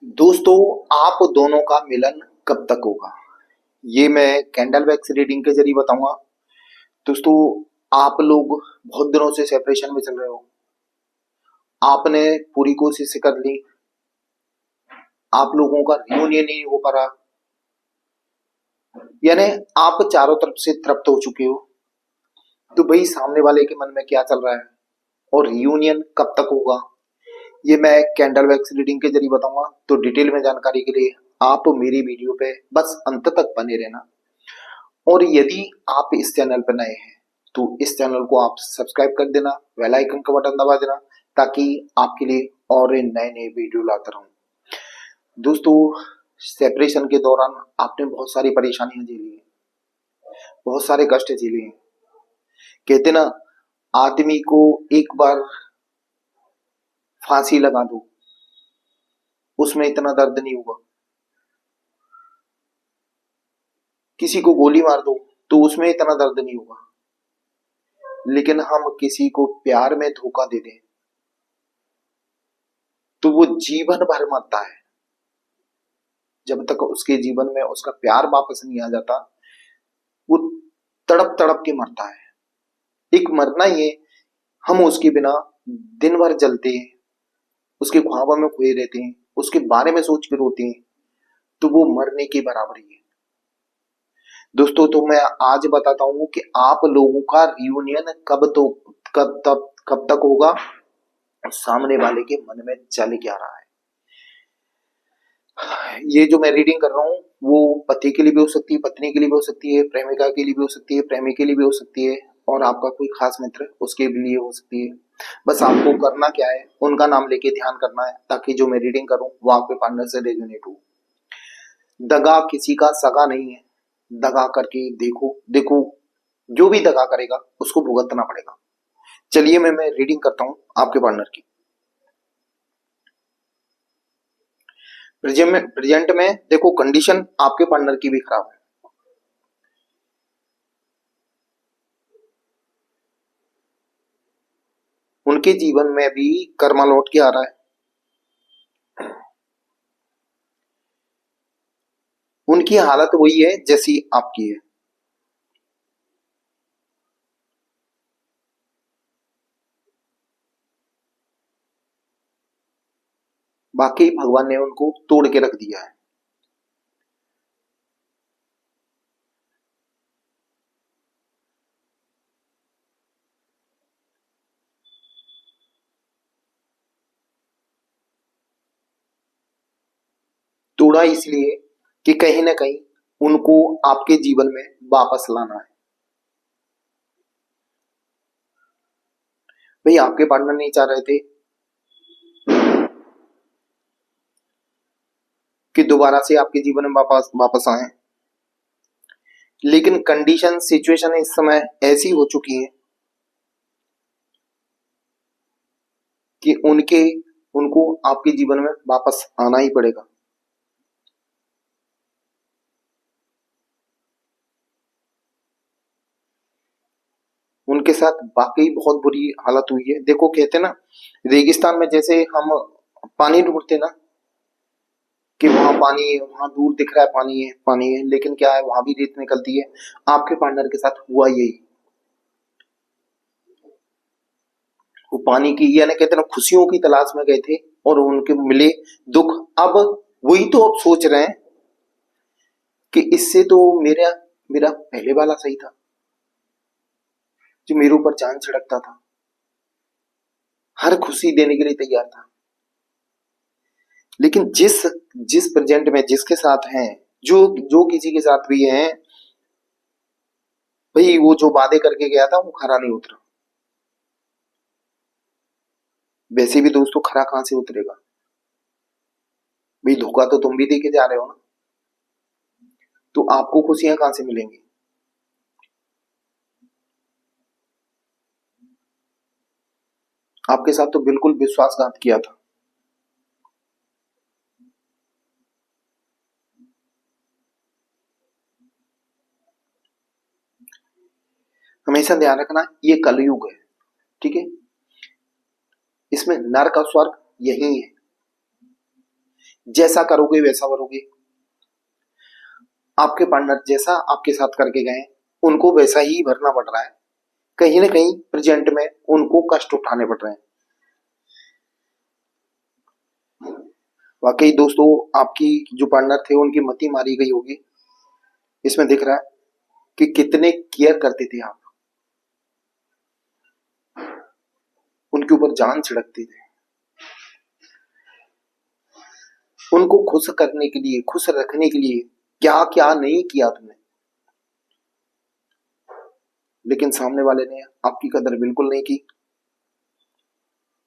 दोस्तों, आप दोनों का मिलन कब तक होगा? ये मैं कैंडल वैक्स रीडिंग के जरिए बताऊंगा। दोस्तों, आप लोग बहुत दिनों से सेपरेशन में चल रहे हो। आपने पूरी कोशिश कर ली, आप लोगों का रियूनियन नहीं हो पा रहा। यानी आप चारों तरफ से तृप्त हो चुके हो। तो भाई, सामने वाले के मन में क्या चल रहा है और रियूनियन कब तक होगा, ये मैं कैंडल वैक्स रीडिंग के जरिए बताऊंगा। तो डिटेल में जानकारी के लिए आप मेरी वीडियो पे बस अंत तक बने रहना। और यदि आप इस चैनल पर नए हैं तो इस चैनल को आप सब्सक्राइब कर देना, बेल आइकन का बटन दबा देना, ताकि आपके लिए और नए नए वीडियो लाता रहूं। दोस्तों, सेपरेशन के दौरान आपने बहुत सारी परेशानियां झेली हैं, बहुत सारे कष्ट झेले हैं। कहते ना, आदमी को एक बार फांसी लगा दो, उसमें इतना दर्द नहीं होगा। किसी को गोली मार दो तो उसमें इतना दर्द नहीं होगा। लेकिन हम किसी को प्यार में धोखा दे दें तो वो जीवन भर मरता है। जब तक उसके जीवन में उसका प्यार वापस नहीं आ जाता, वो तड़प तड़प के मरता है। एक मरना ही है। हम उसके बिना दिन भर जलते हैं, उसके ख्वाबों में खोए रहते हैं, उसके बारे में सोच के रोते हैं। तो वो मरने के बराबर ही है। दोस्तों, तो मैं आज बताता हूँ कि आप लोगों का रियूनियन कब तक होगा, सामने वाले के मन में चल क्या रहा है। ये जो मैं रीडिंग कर रहा हूँ वो पति के लिए भी हो सकती है, पत्नी के लिए भी हो सकती है, प्रेमिका के लिए भी हो सकती है, प्रेमी के लिए भी हो सकती है, और आपका कोई खास मित्र उसके भी लिए हो सकती है। बस आपको करना क्या है, उनका नाम लेके ध्यान करना है, ताकि जो मैं रीडिंग करूं वो आपके पार्टनर से रेजोनेट हो। दगा किसी का सगा नहीं है। दगा करके देखो देखो, जो भी दगा करेगा उसको भुगतना पड़ेगा। चलिए मैं रीडिंग करता हूँ आपके पार्टनर की। प्रेजेंट में देखो, कंडीशन आपके पार्टनर की भी खराब है। उनके जीवन में भी कर्मा लौट के आ रहा है। उनकी हालत वही है जैसी आपकी है। बाकी भगवान ने उनको तोड़ के रख दिया है। तोड़ा इसलिए कि कहीं ना कहीं उनको आपके जीवन में वापस लाना है। भाई, आपके पार्टनर नहीं चाह रहे थे कि दोबारा से आपके जीवन में वापस वापस आए। लेकिन कंडीशन सिचुएशन इस समय ऐसी हो चुकी है कि उनको आपके जीवन में वापस आना ही पड़ेगा। उनके साथ वाकई बहुत बुरी हालत हुई है। देखो, कहते ना, रेगिस्तान में जैसे हम पानी ढूंढते ना कि वहां पानी है, वहां दूर दिख रहा है पानी है पानी है, लेकिन क्या है, वहां भी रेत निकलती है। आपके पार्टनर के साथ हुआ यही। वो पानी की, यानी कहते ना, खुशियों की तलाश में गए थे और उनके मिले दुख। अब वही तो अब सोच रहे हैं कि इससे तो मेरा मेरा पहले वाला सही था, जो मेरे ऊपर जान छिड़कता था, हर खुशी देने के लिए तैयार था। लेकिन जिस जिस प्रेजेंट में जिसके साथ हैं, जो जो किसी के साथ भी हैं, भाई वो जो वादे करके गया था वो खरा नहीं उतरा। वैसे भी दोस्तों, खरा कहां से उतरेगा? भाई, धोखा तो तुम भी दे के जा रहे हो ना। तो आपको खुशियां कहां से मिलेंगी? आपके साथ तो बिल्कुल विश्वासघात किया था। हमेशा ध्यान रखना, ये कलयुग है, ठीक है। इसमें नर्क और स्वर्ग यही है। जैसा करोगे वैसा भरोगे। आपके पार्टनर जैसा आपके साथ करके गए उनको वैसा ही भरना पड़ रहा है। कहीं ना कहीं प्रेजेंट में उनको कष्ट उठाने पड़ रहे हैं। वाकई दोस्तों, आपकी जो पार्टनर थे उनकी मति मारी गई होगी। इसमें दिख रहा है कि कितने केयर करते थे आप, उनके ऊपर जान छिड़कते थे, उनको खुश करने के लिए, खुश रखने के लिए क्या क्या नहीं किया तुमने। लेकिन सामने वाले ने आपकी कदर बिल्कुल नहीं की,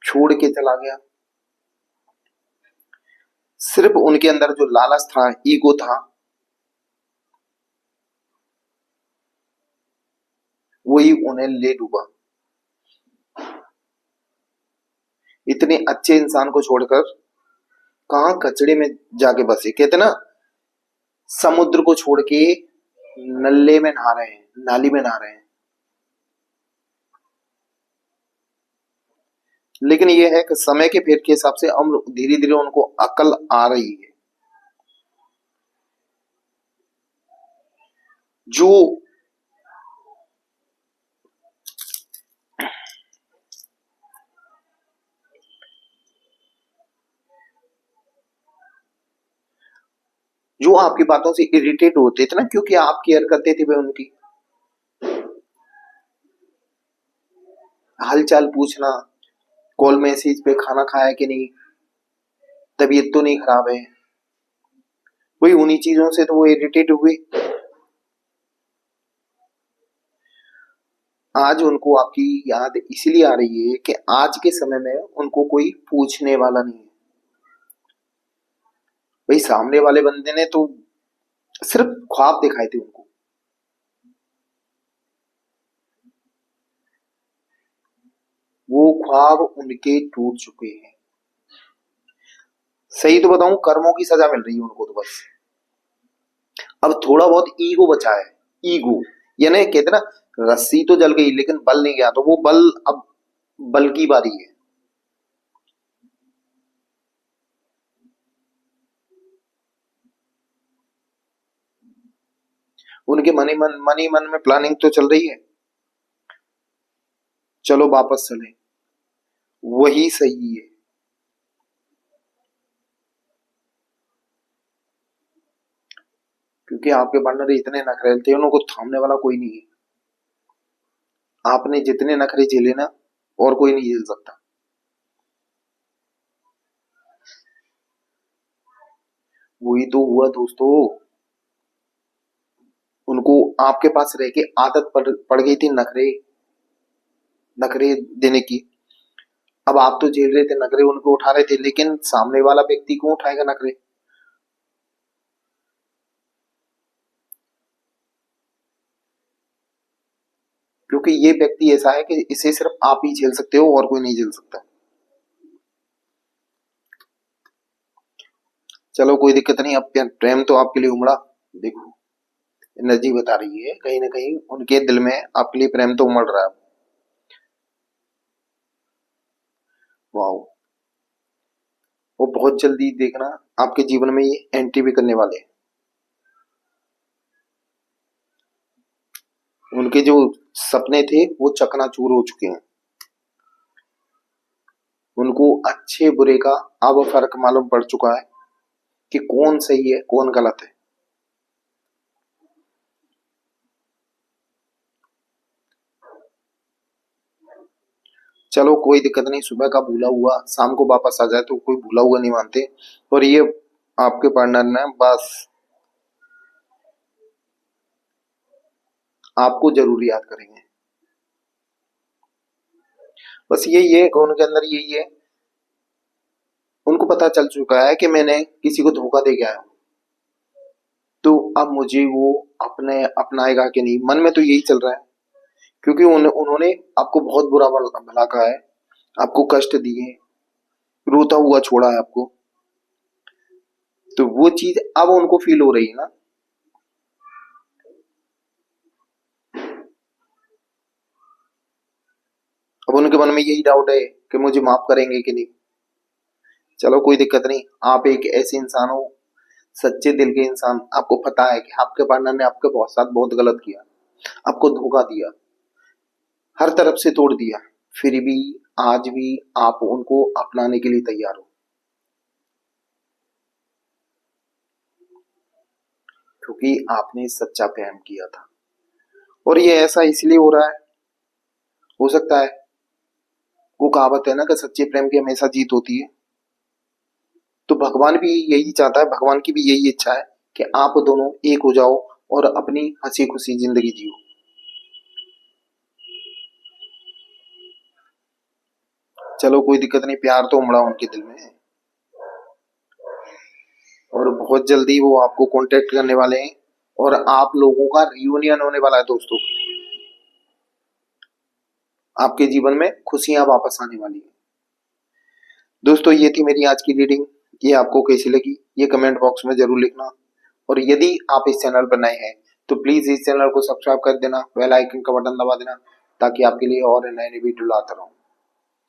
छोड़ के चला गया। सिर्फ उनके अंदर जो लालच था, ईगो था, वही उन्हें ले डूबा। इतने अच्छे इंसान को छोड़कर कहां कचड़े में जाके बसे। कहते ना, समुद्र को छोड़ के नल्ले में नहा रहे हैं, नाली में नहा रहे हैं। लेकिन यह है कि समय के फेर के हिसाब से हम धीरे धीरे उनको अकल आ रही है। जो जो आपकी बातों से इरिटेट होते थे ना, क्योंकि आप केयर करते थे भाई उनकी, हालचाल पूछना, कॉल मैसेज पे खाना खाया कि नहीं, तबीयत तो नहीं खराब है, वही उन्हीं चीजों से तो वो इरिटेट हुए। आज उनको आपकी याद इसलिए आ रही है कि आज के समय में उनको कोई पूछने वाला नहीं है। भाई सामने वाले बंदे ने तो सिर्फ ख्वाब दिखाए थे उनको, वो ख्वाब उनके टूट चुके हैं। सही तो बताऊं, कर्मों की सजा मिल रही है उनको तो बस। अब थोड़ा बहुत ईगो बचा है। ईगो यानी कहते ना, रस्सी तो जल गई लेकिन बल नहीं गया, तो वो बल, अब बल की बारी है। उनके मनी मन में प्लानिंग तो चल रही है, चलो वापस चले, वही सही है। क्योंकि आपके पार्टनर इतने नखरे थे, उनको थामने वाला कोई नहीं है। आपने जितने नखरे झेले ना, और कोई नहीं झेल सकता। वही तो हुआ दोस्तों, उनको आपके पास रह के आदत पड़ गई थी नखरे नखरे देने की। अब आप तो झेल रहे थे, नखरे उनको उठा रहे थे, लेकिन सामने वाला व्यक्ति क्यों उठाएगा नखरे। क्योंकि ये व्यक्ति ऐसा है कि इसे सिर्फ आप ही झेल सकते हो और कोई नहीं झेल सकता। चलो कोई दिक्कत नहीं, अब प्रेम तो आपके लिए उमड़ा। देखो, एनर्जी बता रही है कहीं ना कहीं उनके दिल में आपके लिए प्रेम तो उमड़ रहा है। वाह, वो बहुत जल्दी देखना आपके जीवन में ये एंट्री भी करने वाले हैं। उनके जो सपने थे वो चकनाचूर हो चुके हैं। उनको अच्छे बुरे का अब फर्क मालूम पड़ चुका है कि कौन सही है कौन गलत है। चलो कोई दिक्कत नहीं, सुबह का भूला हुआ शाम को वापस आ जाए तो कोई भूला हुआ नहीं मानते। और ये आपके पार्टनर ने बस आपको जरूर याद करेंगे। बस यही है कि उनके अंदर यही है, उनको पता चल चुका है कि मैंने किसी को धोखा दे गया है। तो अब मुझे वो अपने अपनाएगा कि नहीं, मन में तो यही चल रहा है। क्योंकि उन्होंने आपको बहुत बुरा भला कहा है, आपको कष्ट दिए, रोता हुआ छोड़ा है आपको। तो वो चीज अब उनको फील हो रही है ना। अब उनके मन में यही डाउट है कि मुझे माफ करेंगे कि नहीं। चलो कोई दिक्कत नहीं, आप एक ऐसे इंसान हो, सच्चे दिल के इंसान, आपको पता है कि आपके पार्टनर ने आपके बहुत साथ बहुत गलत किया, आपको धोखा दिया, हर तरफ से तोड़ दिया, फिर भी आज भी आप उनको अपनाने के लिए तैयार हो, क्योंकि आपने सच्चा प्रेम किया था। और ये ऐसा इसलिए हो रहा है, हो सकता है, वो कहावत है ना कि सच्चे प्रेम की हमेशा जीत होती है। तो भगवान भी यही चाहता है, भगवान की भी यही इच्छा है कि आप दोनों एक हो जाओ और अपनी हंसी खुशी जिंदगी जियो। चलो कोई दिक्कत नहीं, प्यार तो उमड़ा उनके दिल में, और बहुत जल्दी वो आपको कांटेक्ट करने वाले हैं, और आप लोगों का रियूनियन होने वाला है दोस्तों। आपके जीवन में खुशियां वापस आने वाली है। दोस्तों ये थी मेरी आज की रीडिंग, ये आपको कैसी लगी ये कमेंट बॉक्स में जरूर लिखना। और यदि आप इस चैनल पर नए हैं तो प्लीज इस चैनल को सब्सक्राइब कर देना, बेल आइकन का बटन दबा देना, ताकि आपके लिए और नए नए वीडियो लाता रहूं।